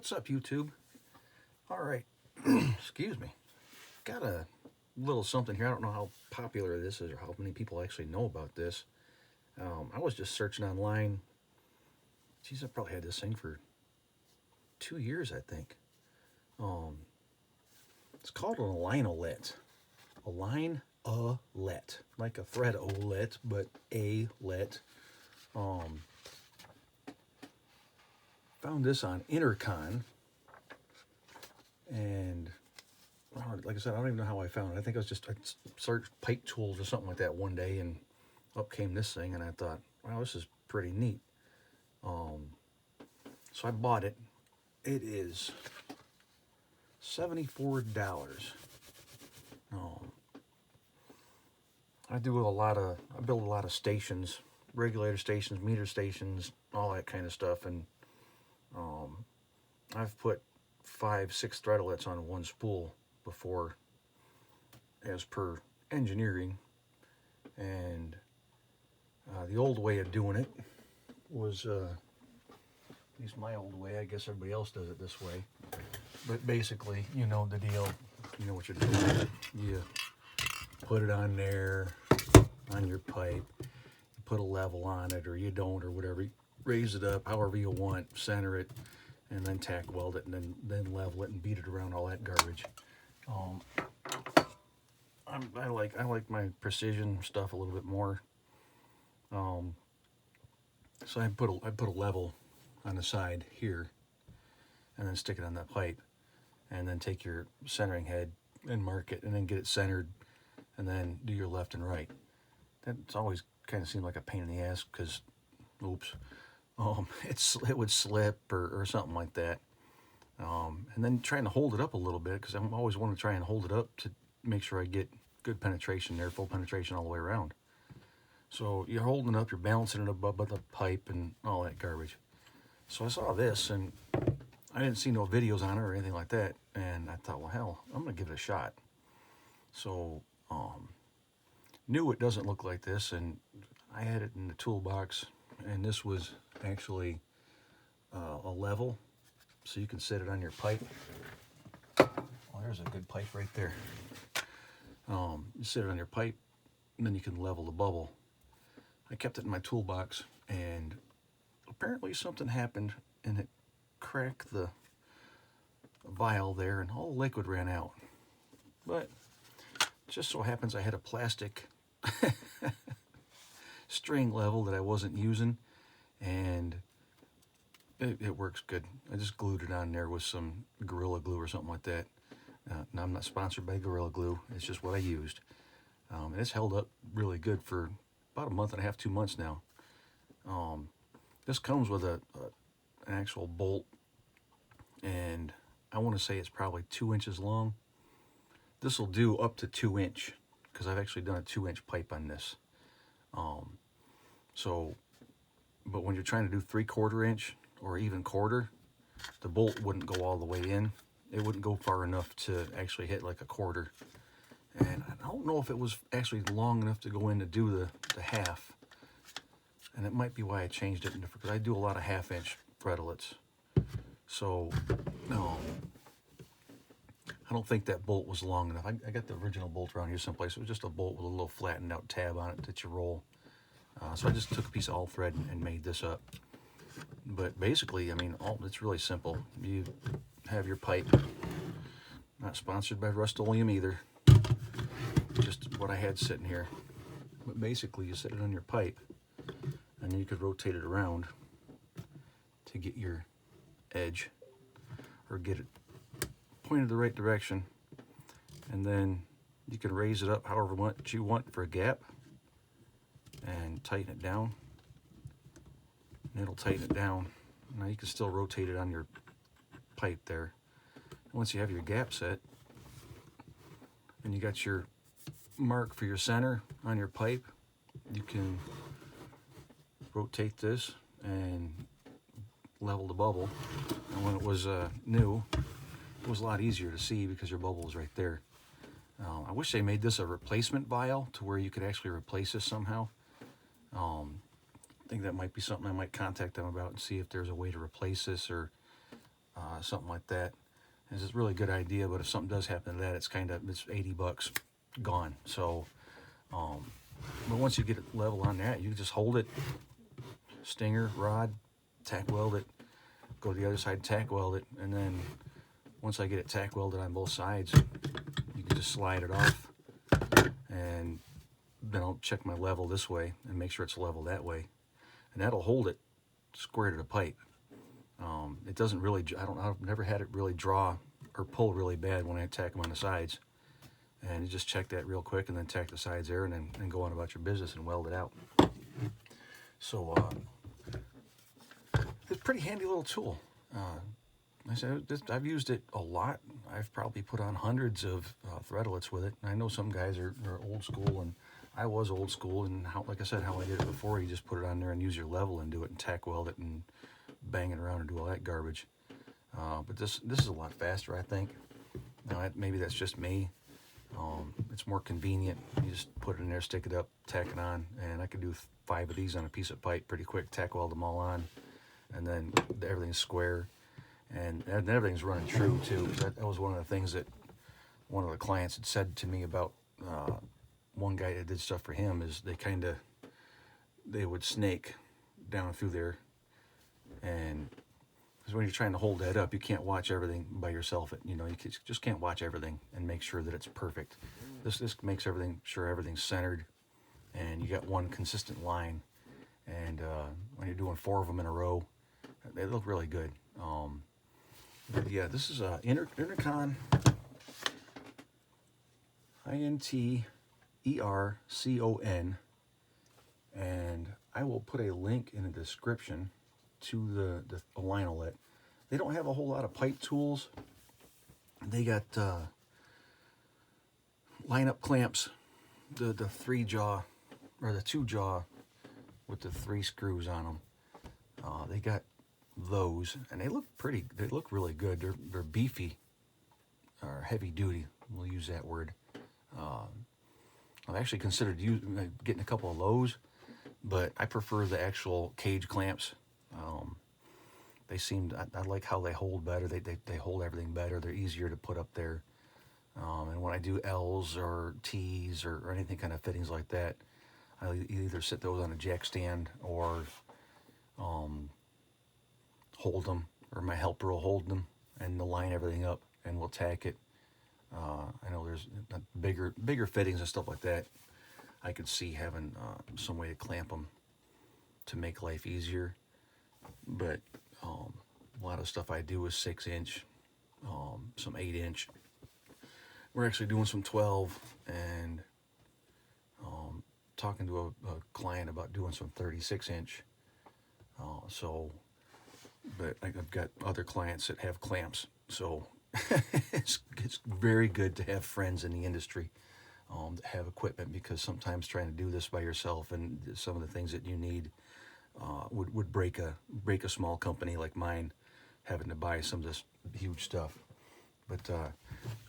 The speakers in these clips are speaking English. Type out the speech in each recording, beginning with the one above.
What's up, YouTube? All right, excuse me. Got a little something here. I don't know how popular this is or how many people actually know about this. I was just searching online. Geez, I probably had this thing for 2 years, I think. Um, it's called an alinolet. A line-a-let, like a thread olet, but a-let. Found this on Intercon, and like I said, I don't even know how I found it. I think I searched pipe tools or something like that one day, and up came this thing, and I thought, wow, this is pretty neat. So I bought it. It is $74. I build a lot of stations, regulator stations, meter stations, all that kind of stuff, and I've put 5-6 threadlets on one spool before, as per engineering, and the old way of doing it was, at least my old way, I guess everybody else does it this way, but basically, you know the deal, you know what you're doing. You put it on there, on your pipe, you put a level on it, or you don't, or whatever, you raise it up however you want, center it, and then tack weld it, and then level it and beat it around, all that garbage. I like my precision stuff a little bit more. So I put a level on the side here, and then stick it on that pipe, and then take your centering head and mark it, and then get it centered, and then do your left and right. That's always kind of seemed like a pain in the ass because, oops, it would slip or something like that. And then trying to hold it up a little bit, because I always want to try and hold it up to make sure I get good penetration there, full penetration all the way around. So you're holding it up, you're balancing it above the pipe and all that garbage. So I saw this, and I didn't see no videos on it or anything like that, and I thought, well, hell, I'm going to give it a shot. So, knew it doesn't look like this, and I had it in the toolbox, and this was actually a level, so you can set it on your pipe. Well, there's a good pipe right there. You set it on your pipe, and then you can level the bubble. I kept it in my toolbox, and apparently something happened, and it cracked the vial there, and all the liquid ran out. But just so happens I had a plastic string level that I wasn't using, and it works good. I just glued it on there with some Gorilla Glue or something like that. Now, I'm not sponsored by Gorilla Glue. It's just what I used. And it's held up really good for about a month and a half, 2 months now. This comes with an actual bolt, and I want to say it's probably 2 inches long. This will do up to 2 inch, because I've actually done a 2-inch pipe on this. But when you're trying to do 3/4 inch or even quarter, the bolt wouldn't go all the way in. It wouldn't go far enough to actually hit like a quarter. And I don't know if it was actually long enough to go in to do the half. And it might be why I changed it, because I do a lot of 1/2-inch threadlets. So, no, I don't think that bolt was long enough. I got the original bolt around here someplace. It was just a bolt with a little flattened out tab on it that you roll. So I just took a piece of all thread and made this up. But basically, I mean, it's really simple. You have your pipe. Not sponsored by Rust-Oleum either. Just what I had sitting here. But basically, you set it on your pipe, and then you could rotate it around to get your edge, or get it pointed the right direction, and then you can raise it up however much you want for a gap, and tighten it down, and it'll tighten it down. Now you can still rotate it on your pipe there. And once you have your gap set, and you got your mark for your center on your pipe, you can rotate this and level the bubble. And when it was new, it was a lot easier to see because your bubble was right there. I wish they made this a replacement vial to where you could actually replace this somehow. I think that might be something I might contact them about and see if there's a way to replace this, or something like that. It's a really good idea, but if something does happen to that, it's 80 bucks gone. So, but once you get it level on that, you just hold it, stinger, rod, tack weld it, go to the other side, tack weld it, and then once I get it tack welded on both sides, you can just slide it off, and then I'll check my level this way and make sure it's level that way, and that'll hold it square to the pipe. It doesn't really, I've never had it really draw or pull really bad when I tack them on the sides. And you just check that real quick and then tack the sides there and then go on about your business and weld it out. So it's a pretty handy little tool. I said I've used it a lot. I've probably put on hundreds of threadlets with it. I know some guys are old school, and I was old school, and like I said, how I did it before, you just put it on there and use your level and do it and tack weld it and bang it around and do all that garbage. But this is a lot faster, I think. Now, maybe that's just me. It's more convenient. You just put it in there, stick it up, tack it on, and I could do 5 of these on a piece of pipe pretty quick, tack weld them all on, and then everything's square, and everything's running true too. That was one of the things that one of the clients had said to me about one guy that did stuff for him, is they would snake down through there, and because when you're trying to hold that up, you can't watch everything by yourself. You just can't watch everything and make sure that it's perfect. This makes sure everything's centered, and you got one consistent line. And when you're doing 4 of them in a row, they look really good. But yeah, this is Intercon, Intercon, and I will put a link in the description to the linolet. They don't have a whole lot of pipe tools. They got line-up clamps, the 3-jaw or the 2-jaw with the 3 screws on them. They got those, and they look pretty. They look really good. They're beefy or heavy duty. We'll use that word. I've actually considered getting a couple of those, but I prefer the actual cage clamps. They I like how they hold better. They hold everything better. They're easier to put up there. And when I do L's or T's or anything kind of fittings like that, I either sit those on a jack stand or hold them, or my helper will hold them, and they'll line everything up and we'll tack it. I know there's bigger fittings and stuff like that. I could see having some way to clamp them to make life easier. But a lot of stuff I do is 6-inch, some 8-inch. We're actually doing some 12, and talking to a client about doing some 36-inch. But I've got other clients that have clamps, so it's very good to have friends in the industry that have equipment, because sometimes trying to do this by yourself and some of the things that you need would break a small company like mine, having to buy some of this huge stuff. But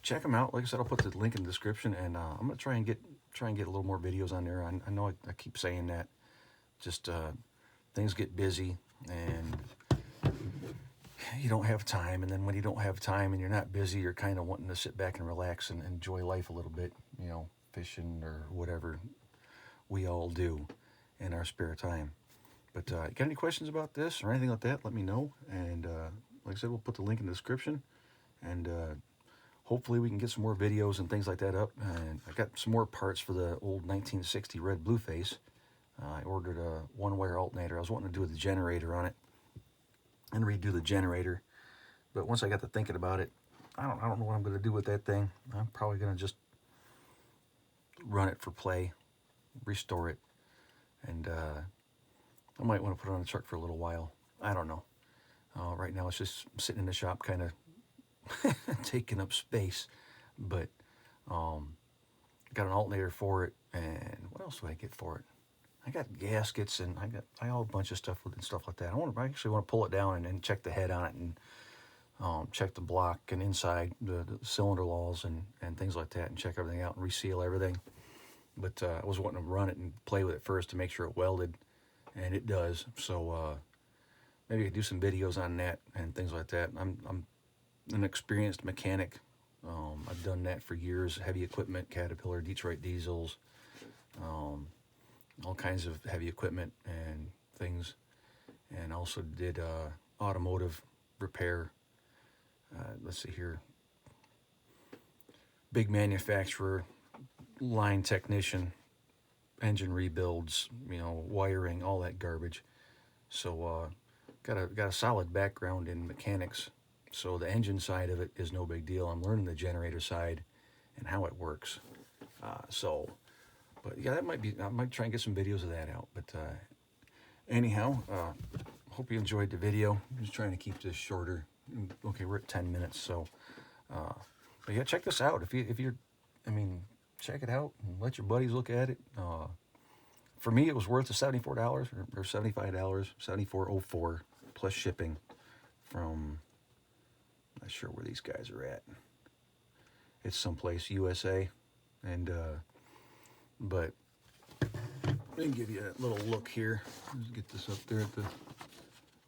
check them out. Like I said, I'll put the link in the description, and I'm gonna try and get a little more videos on there. I know I keep saying that, just things get busy and you don't have time, and then when you don't have time and you're not busy, you're kind of wanting to sit back and relax and enjoy life a little bit, fishing or whatever we all do in our spare time. But you got any questions about this or anything like that, let me know. And like I said, we'll put the link in the description, and hopefully we can get some more videos and things like that up. And I got some more parts for the old 1960 red blue face. I ordered a 1-wire alternator. I was wanting to do the generator on it and redo the generator, but once I got to thinking about it, I don't know what I'm going to do with that thing. I'm probably going to just run it for play, restore it, and I might want to put it on the truck for a little while. I don't know. Right now it's just sitting in the shop, kind of taking up space, but got an alternator for it. And what else do I get for it? I got gaskets, and I got a bunch of stuff with it and stuff like that. I actually want to pull it down and check the head on it, and check the block and inside the cylinder walls and things like that, and check everything out and reseal everything. But I was wanting to run it and play with it first to make sure it welded, and it does. So maybe do some videos on that and things like that. I'm an experienced mechanic. I've done that for years. Heavy equipment, Caterpillar, Detroit diesels, all kinds of heavy equipment and things. And also did automotive repair. Let's see here. Big manufacturer, line technician, engine rebuilds, you know, wiring, all that garbage. So got a solid background in mechanics. So the engine side of it is no big deal. I'm learning the generator side and how it works. But yeah, that might be. I might try and get some videos of that out. But anyhow, hope you enjoyed the video. I'm just trying to keep this shorter. Okay, we're at 10 minutes. So, but yeah, check this out. If you're, I mean, check it out and let your buddies look at it. For me, it was worth the $74 or $75, $74.04 plus shipping from. Not sure where these guys are at. It's someplace USA, and but let me give you a little look here. Let's get this up there at the.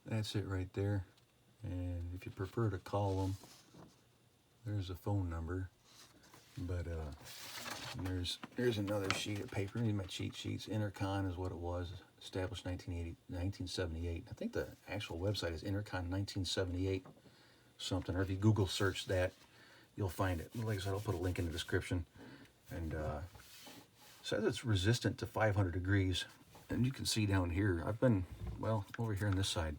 That's it right there. And if you prefer to call them, there's a phone number. But there's another sheet of paper. These are my cheat sheets. Intercon is what it was. Established 1978. I think the actual website is Intercon 1978 something. Or if you Google search that, you'll find it. Like I said, I'll put a link in the description. And says it's resistant to 500 degrees. And you can see down here, I've been, well, over here on this side,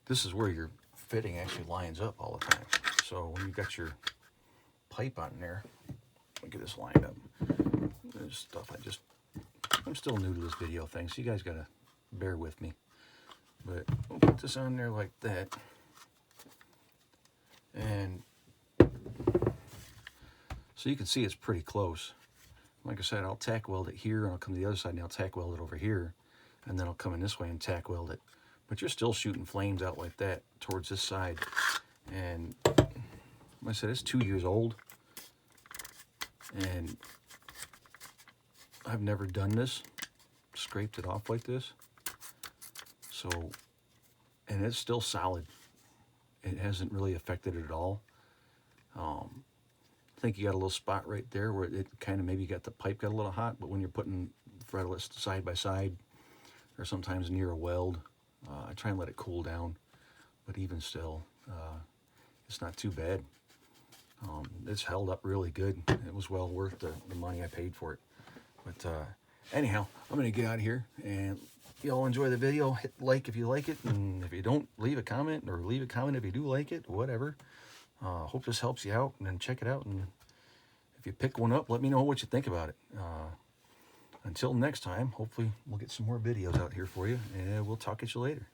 this is where your fitting actually lines up all the time. So when you've got your pipe on there, look at this lined up. There's stuff I'm still new to this video thing, so you guys gotta bear with me. But we'll put this on there like that. And so you can see it's pretty close. Like I said, I'll tack weld it here, and I'll come to the other side and I'll tack weld it over here, and then I'll come in this way and tack weld it. But you're still shooting flames out like that towards this side. And like I said, it's 2 years old, and I've never done this, scraped it off like this. So, and it's still solid. It hasn't really affected it at all. I think you got a little spot right there where it kind of maybe got the pipe got a little hot, but when you're putting fretless side by side or sometimes near a weld, I try and let it cool down. But even still, it's not too bad. It's held up really good. It was well worth the money I paid for it. But anyhow, I'm going to get out of here, and y'all enjoy the video. Hit like if you like it, and if you don't, leave a comment, or leave a comment if you do like it, whatever. Hope this helps you out, and then check it out. And if you pick one up, let me know what you think about it. Until next time, hopefully we'll get some more videos out here for you, and we'll talk at you later.